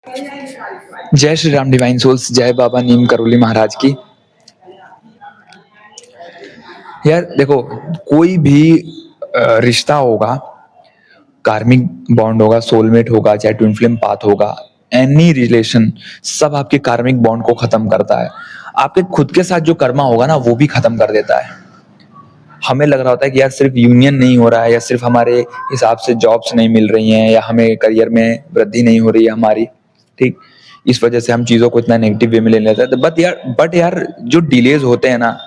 जय Shri Ram divine souls, जय बाबा नीम करोली महाराज की। यार देखो, कोई भी रिश्ता होगा, कार्मिक बॉन्ड होगा, सोलमेट होगा, चाहे ट्विन फ्लेम पाथ होगा, एनी रिलेशन, सब आपके कार्मिक बॉन्ड को खत्म करता है। आपके खुद के साथ जो कर्मा होगा ना, वो भी खत्म कर देता है। हमें लग रहा होता है कि यार सिर्फ यूनियन नहीं हो रहा है, या सिर्फ हमारे हिसाब से जॉब्स नहीं मिल रही हैं, या हमें करियर में वृद्धि नहीं हो रही है हमारी, ठीक, इस वजह से हम चीज़ों को इतना नेगेटिव वे में ले लेते हैं। बट यार जो डिलेज होते हैं ना,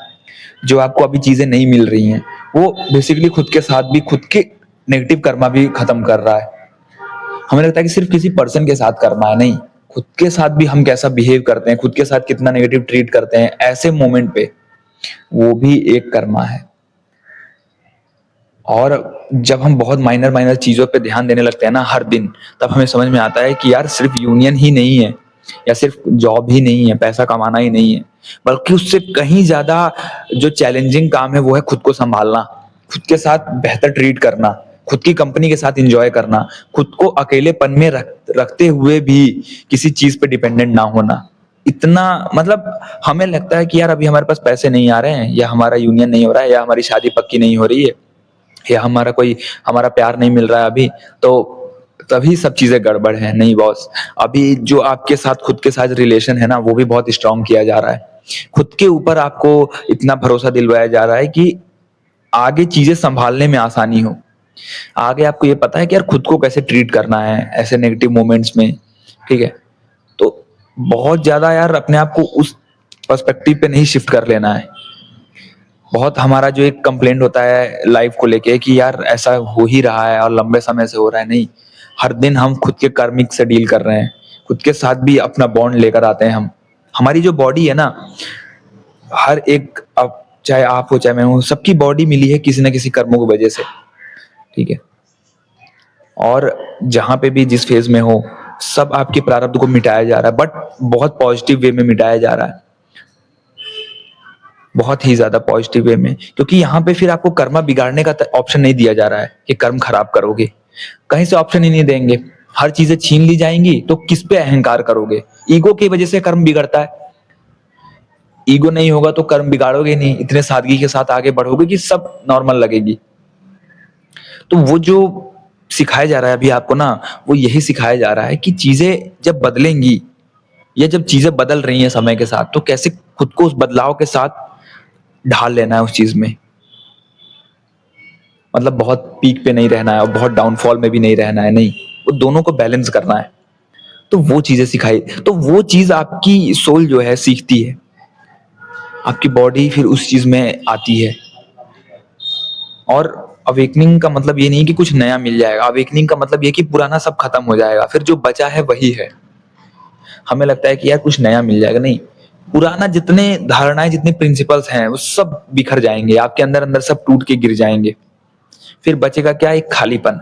जो आपको अभी चीज़ें नहीं मिल रही हैं, वो बेसिकली खुद के साथ भी खुद के नेगेटिव कर्मा भी खत्म कर रहा है। हमें लगता है कि सिर्फ किसी पर्सन के साथ कर्मा है, नहीं, खुद के साथ भी हम कैसा बिहेव करते हैं, खुद के साथ कितना नेगेटिव ट्रीट करते हैं ऐसे मोमेंट पे, वो भी एक कर्मा है। और जब हम बहुत माइनर माइनर चीजों पे ध्यान देने लगते हैं ना हर दिन, तब हमें समझ में आता है कि यार सिर्फ यूनियन ही नहीं है, या सिर्फ जॉब ही नहीं है, पैसा कमाना ही नहीं है, बल्कि उससे कहीं ज्यादा जो चैलेंजिंग काम है वो है खुद को संभालना, खुद के साथ बेहतर ट्रीट करना, खुद की कंपनी के साथ एंजॉय करना, खुद को अकेलेपन में रखते हुए भी किसी चीज पे डिपेंडेंट ना होना। इतना मतलब हमें लगता है कि यार अभी हमारे पास पैसे नहीं आ रहे हैं, या हमारा यूनियन नहीं हो रहा है, या हमारी शादी पक्की नहीं हो रही है, या हमारा प्यार नहीं मिल रहा है अभी, तो तभी सब चीजें गड़बड़ है। नहीं बॉस, अभी जो आपके साथ खुद के साथ रिलेशन है ना, वो भी बहुत स्ट्रांग किया जा रहा है। खुद के ऊपर आपको इतना भरोसा दिलवाया जा रहा है कि आगे चीजें संभालने में आसानी हो। आगे आपको ये पता है कि यार खुद को कैसे ट्रीट करना है ऐसे नेगेटिव मोमेंट्स में, ठीक है। तो बहुत ज्यादा यार अपने आप को उस पर्सपेक्टिव पे नहीं शिफ्ट कर लेना है। बहुत हमारा जो एक कंप्लेंट होता है लाइफ को लेके कि यार ऐसा हो ही रहा है और लंबे समय से हो रहा है, नहीं, हर दिन हम खुद के कार्मिक से डील कर रहे हैं, खुद के साथ भी अपना बॉन्ड लेकर आते हैं हम। हमारी जो बॉडी है ना, हर एक, अब चाहे आप हो चाहे मैं हूँ, सबकी बॉडी मिली है किसी ना किसी कर्मों की वजह से, ठीक है। और जहां पे भी जिस फेज में हो, सब आपके प्रारब्ध को मिटाया जा रहा है, बट बहुत पॉजिटिव वे में मिटाया जा रहा है, बहुत ही ज्यादा पॉजिटिव वे में। क्योंकि यहाँ पे फिर आपको कर्मा बिगाड़ने का ऑप्शन नहीं दिया जा रहा है कि कर्म खराब करोगे, कहीं से ऑप्शन ही नहीं देंगे। हर चीजें छीन ली जाएंगी तो किस पे अहंकार करोगे? ईगो की वजह से कर्म बिगड़ता है। ईगो नहीं होगा तो कर्म बिगाड़ोगे नहीं, इतने सादगी के साथ आगे बढ़ोगे कि सब नॉर्मल लगेगी। तो वो जो सिखाया जा रहा है अभी आपको ना, वो यही सिखाया जा रहा है कि चीजें जब बदलेंगी, या जब चीजें बदल रही हैं समय के साथ, तो कैसे खुद को उस बदलाव के साथ ढाल लेना है उस चीज में। मतलब बहुत पीक पे नहीं रहना है और बहुत डाउनफॉल में भी नहीं रहना है, नहीं, वो दोनों को बैलेंस करना है। तो वो चीजें सिखाई, तो वो चीज आपकी सोल जो है सीखती है, आपकी बॉडी फिर उस चीज में आती है। और अवेकनिंग का मतलब ये नहीं कि कुछ नया मिल जाएगा, अवेकनिंग का मतलब ये कि पुराना सब खत्म हो जाएगा, फिर जो बचा है वही है। हमें लगता है कि यार कुछ नया मिल जाएगा, नहीं, पुराना जितने धारणाएं, जितने प्रिंसिपल्स हैं, वो सब बिखर जाएंगे आपके अंदर, अंदर सब टूट के गिर जाएंगे। फिर बचेगा क्या? एक खालीपन।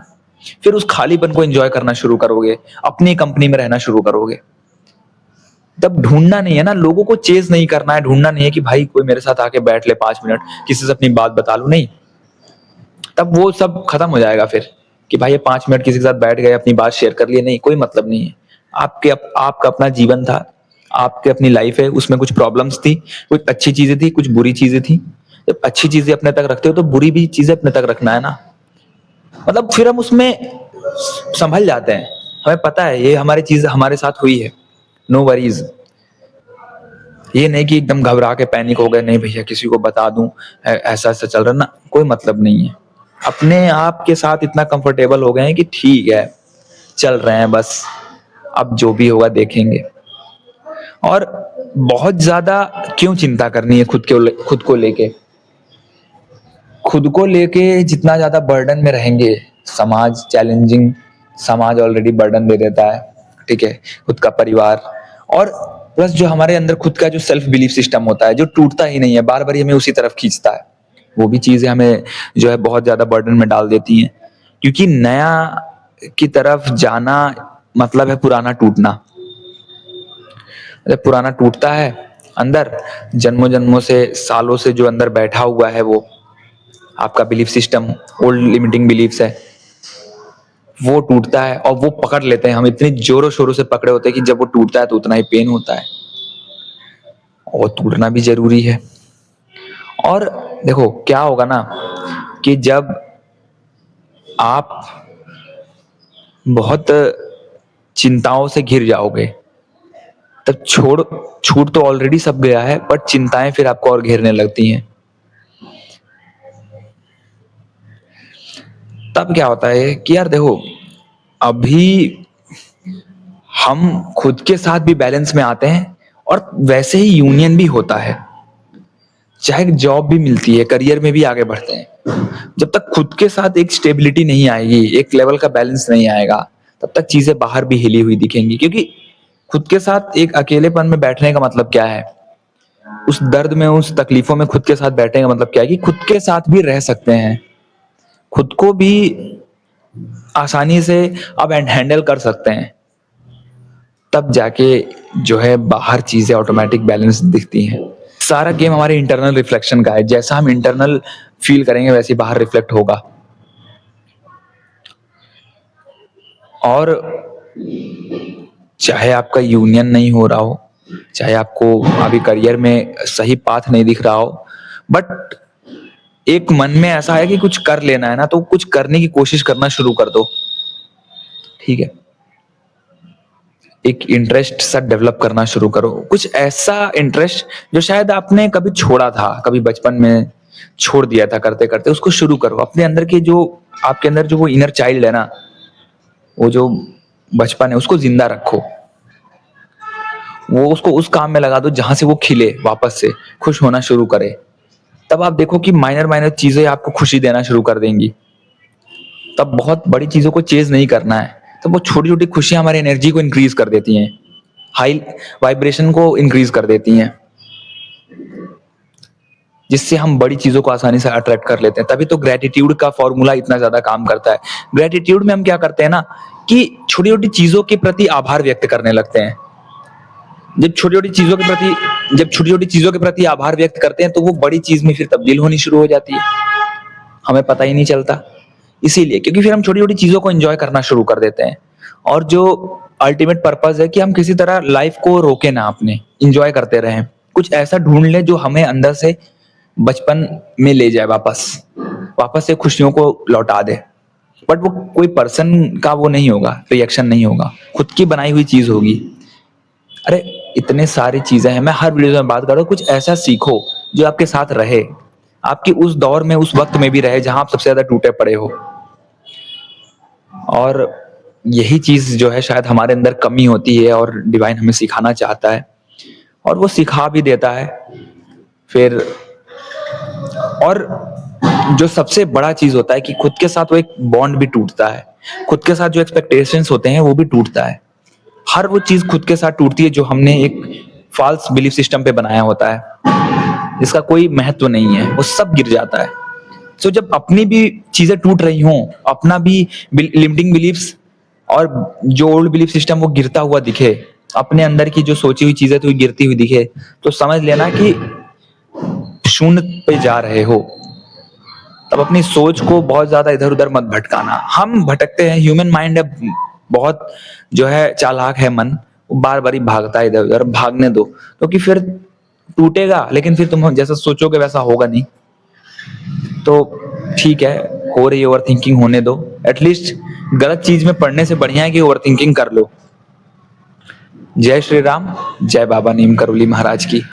फिर उस खालीपन को एंजॉय करना शुरू करोगे, अपनी कंपनी में रहना शुरू करोगे। तब ढूंढना नहीं है ना, लोगों को चेज नहीं करना है, ढूंढना नहीं है कि भाई कोई मेरे साथ आके बैठ ले 5 मिनट, किसी से अपनी बात बता लूं, नहीं। तब वो सब खत्म हो जाएगा फिर, कि भाई ये 5 मिनट किसी के साथ बैठ गए, अपनी बात शेयर कर लिए, नहीं, कोई मतलब नहीं है। आपका अपना जीवन था, आपकी अपनी लाइफ है, उसमें कुछ प्रॉब्लम्स थी, कुछ अच्छी चीजें थी, कुछ बुरी चीजें थी। जब अच्छी चीजें अपने तक रखते हो तो बुरी भी चीजें अपने तक रखना है ना। मतलब फिर हम उसमें संभल जाते हैं, हमें पता है ये हमारी चीज हमारे साथ हुई है, नो वरीज। ये नहीं कि एकदम घबरा के पैनिक हो गए, नहीं भैया किसी को बता दूं, ऐसा ऐसा चल रहा ना, कोई मतलब नहीं है। अपने आप के साथ इतना कंफर्टेबल हो गए हैं कि ठीक है, चल रहे हैं बस, अब जो भी होगा देखेंगे। और बहुत ज्यादा क्यों चिंता करनी है खुद को लेके? खुद को लेके जितना ज्यादा बर्डन में रहेंगे, समाज चैलेंजिंग, समाज ऑलरेडी बर्डन दे देता है, ठीक है, खुद का परिवार, और प्लस जो हमारे अंदर खुद का जो सेल्फ बिलीफ सिस्टम होता है, जो टूटता ही नहीं है, बार बार हमें उसी तरफ खींचता है, वो भी चीजें हमें जो है बहुत ज्यादा बर्डन में डाल देती हैं। क्योंकि नया की तरफ जाना मतलब है पुराना टूटना। जब पुराना टूटता है अंदर, जन्मों जन्मों से, सालों से जो अंदर बैठा हुआ है वो आपका belief system, old limiting beliefs है, वो टूटता है और वो पकड़ लेते हैं, हम इतनी जोरों शोरों से पकड़े होते हैं कि जब वो टूटता है तो उतना ही पेन होता है, और टूटना भी जरूरी है। और देखो क्या होगा ना, कि जब आप बहुत चिंताओं से घिर जाओगे, तब छूट तो ऑलरेडी सब गया है, बट चिंताएं फिर आपको और घेरने लगती हैं। तब क्या होता है कि यार देखो, अभी हम खुद के साथ भी बैलेंस में आते हैं, और वैसे ही यूनियन भी होता है, चाहे जॉब भी मिलती है, करियर में भी आगे बढ़ते हैं। जब तक खुद के साथ एक स्टेबिलिटी नहीं आएगी, एक लेवल का बैलेंस नहीं आएगा, तब तक चीजें बाहर भी हिली हुई दिखेंगी। क्योंकि खुद के साथ एक अकेलेपन में बैठने का मतलब क्या है, उस दर्द में, उस तकलीफों में खुद के साथ बैठने का मतलब क्या है, कि खुद के साथ भी रह सकते हैं, खुद को भी आसानी से अब हैंडल कर सकते हैं। तब जाके जो है बाहर चीजें ऑटोमेटिक बैलेंस दिखती हैं। सारा गेम हमारे इंटरनल रिफ्लेक्शन का है, जैसा हम इंटरनल फील करेंगे वैसे ही बाहर रिफ्लेक्ट होगा। और चाहे आपका यूनियन नहीं हो रहा हो, चाहे आपको अभी करियर में सही पाथ नहीं दिख रहा हो, बट एक मन में ऐसा है कि कुछ कर लेना है ना, तो कुछ करने की कोशिश करना शुरू कर दो। ठीक है, एक इंटरेस्ट सा डेवलप करना शुरू करो, कुछ ऐसा इंटरेस्ट जो शायद आपने कभी छोड़ा था, कभी बचपन में छोड़ दिया था करते करते, उसको शुरू करो। अपने अंदर के जो, आपके अंदर जो वो इनर चाइल्ड है ना, वो जो बचपन है, उसको जिंदा रखो, वो उसको उस काम में लगा दो जहां से वो खिले, वापस से खुश होना शुरू करे। तब आप देखो कि माइनर माइनर चीजें आपको खुशी देना शुरू कर देंगी। तब बहुत बड़ी चीजों को चेज नहीं करना है, तो वो छोटी छोटी खुशियां हमारी एनर्जी को इंक्रीज कर देती हैं, हाई वाइब्रेशन को इंक्रीज कर देती हैं, जिससे हम बड़ी चीजों को आसानी से अट्रैक्ट कर लेते हैं। तभी तो ग्रेटिट्यूड का फॉर्मूला इतना ज्यादा काम करता है। ग्रेटिट्यूड में हम क्या करते हैं ना, कि छोटी छोटी चीजों के प्रति आभार व्यक्त करने लगते हैं। जब छोटी छोटी चीजों के प्रति जब छोटी छोटी चीजों के प्रति आभार व्यक्त करते हैं, तो वो बड़ी चीज में फिर तब्दील होनी शुरू हो जाती है, हमें पता ही नहीं चलता। इसीलिए, क्योंकि फिर हम छोटी छोटी चीजों को एंजॉय करना शुरू कर देते हैं। और जो अल्टीमेट पर्पस है कि हम किसी तरह लाइफ को रोके ना, अपने इंजॉय करते रहें, कुछ ऐसा ढूंढ लें जो हमें अंदर से बचपन में ले जाए, वापस वापस से खुशियों को लौटा दे। बट वो कोई पर्सन का वो नहीं होगा, रिएक्शन नहीं होगा, खुद की बनाई हुई चीज होगी। अरे इतने सारी चीजें हैं, मैं हर वीडियो में बात कर रहा हूँ, कुछ ऐसा सीखो जो आपके साथ रहे, आपकी उस दौर में, उस वक्त में भी रहे जहां आप सबसे ज्यादा टूटे पड़े हो। और यही चीज जो है शायद हमारे अंदर कमी होती है, और डिवाइन हमें सिखाना चाहता है, और वो सिखा भी देता है फिर। और जो सबसे बड़ा चीज होता है कि खुद के साथ वो एक बॉन्ड भी टूटता है, खुद के साथ जो एक्सपेक्टेशंस होते हैं वो भी टूटता है। हर वो चीज खुद के साथ टूटती है जो हमने एक फॉल्स बिलीफ सिस्टम पे बनाया होता है, जिसका कोई महत्व नहीं है, वो सब गिर जाता है। सो जब अपनी भी चीजें टूट रही हों, अपना भी लिमिटिंग बिलीफ्स और जो ओल्ड बिलीफ सिस्टम वो गिरता हुआ दिखे, अपने अंदर की जो सोची हुई चीजें तो गिरती हुई दिखे, तो समझ लेना कि शून्य पे जा रहे हो। तब अपनी सोच को बहुत ज्यादा इधर उधर मत भटकाना। हम भटकते हैं, ह्यूमन माइंड है, बहुत जो है चालाक है मन, बार बार ही भागता है इधर उधर, भागने दो, क्योंकि फिर टूटेगा, लेकिन फिर तुम जैसा सोचोगे वैसा होगा नहीं। तो ठीक है, हो रही ओवर थिंकिंग, होने दो। एटलीस्ट गलत चीज में पढ़ने से बढ़िया है कि ओवर थिंकिंग कर लो। जय श्री राम, जय बाबा नीम करोली महाराज की।